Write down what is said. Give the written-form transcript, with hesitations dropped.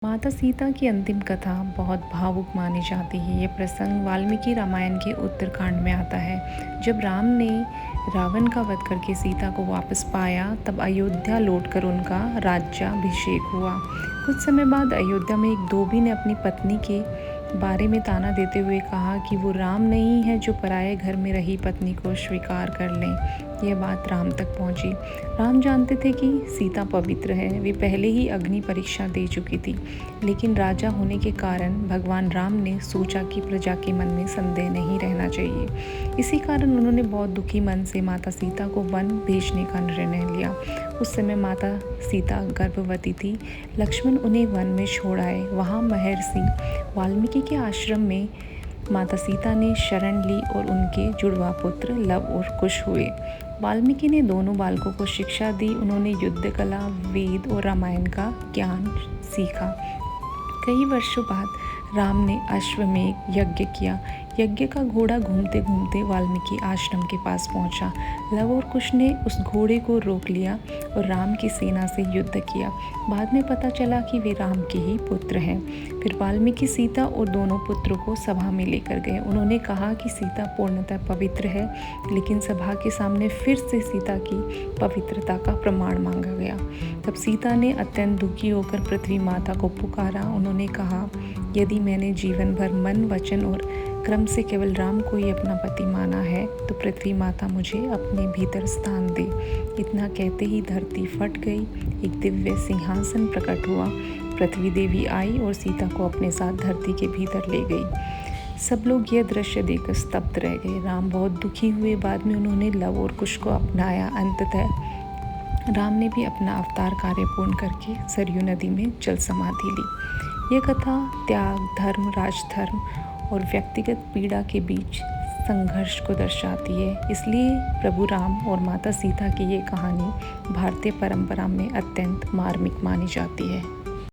माता सीता की अंतिम कथा बहुत भावुक मानी जाती है। ये प्रसंग वाल्मीकि रामायण के उत्तरकांड में आता है। जब राम ने रावण का वध करके सीता को वापस पाया, तब अयोध्या लौटकर उनका राज्याभिषेक हुआ। कुछ समय बाद अयोध्या में एक धोबी ने अपनी पत्नी के बारे में ताना देते हुए कहा कि वो राम नहीं है जो पराये घर में रही पत्नी को स्वीकार कर लें। यह बात राम तक पहुंची। राम जानते थे कि सीता पवित्र है, वे पहले ही अग्नि परीक्षा दे चुकी थी, लेकिन राजा होने के कारण भगवान राम ने सोचा कि प्रजा के मन में संदेह नहीं रहना चाहिए। इसी कारण उन्होंने बहुत दुखी मन से माता सीता को वन भेजने का निर्णय लिया। उस समय माता सीता गर्भवती थी। लक्ष्मण उन्हें वन में छोड़ आए। वहाँ महर्षि वाल्मीकि के आश्रम में माता सीता ने शरण ली और उनके जुड़वा पुत्र लव और कुश हुए। वाल्मीकि ने दोनों बालकों को शिक्षा दी। उन्होंने युद्ध कला, वेद और रामायण का ज्ञान सीखा। कई वर्षों बाद राम ने अश्वमेध यज्ञ किया। यज्ञ का घोड़ा घूमते घूमते वाल्मीकि आश्रम के पास पहुंचा। लव और कुश ने उस घोड़े को रोक लिया और राम की सेना से युद्ध किया। बाद में पता चला कि वे राम के ही पुत्र हैं। फिर वाल्मीकि सीता और दोनों पुत्रों को सभा में लेकर गए। उन्होंने कहा कि सीता पूर्णतः पवित्र है, लेकिन सभा के सामने फिर से सीता की पवित्रता का प्रमाण मांगा गया। तब सीता ने अत्यंत दुखी होकर पृथ्वी माता को पुकारा। उन्होंने कहा, यदि मैंने जीवन भर मन, वचन और क्रम से केवल राम को ही अपना पति माना है, तो पृथ्वी माता मुझे अपने भीतर स्थान दे। इतना कहते ही धरती फट गई। एक दिव्य सिंहासन प्रकट हुआ। पृथ्वी देवी आई और सीता को अपने साथ धरती के भीतर ले गई। सब लोग यह दृश्य देखकर स्तब्ध रह गए। राम बहुत दुखी हुए। बाद में उन्होंने लव और कुश को अपनाया। अंततः राम ने भी अपना अवतार कार्य पूर्ण करके सरयू नदी में जल समाधि ली। यह कथा त्याग, धर्म, राजधर्म और व्यक्तिगत पीड़ा के बीच संघर्ष को दर्शाती है। इसलिए प्रभु राम और माता सीता की ये कहानी भारतीय परंपरा में अत्यंत मार्मिक मानी जाती है।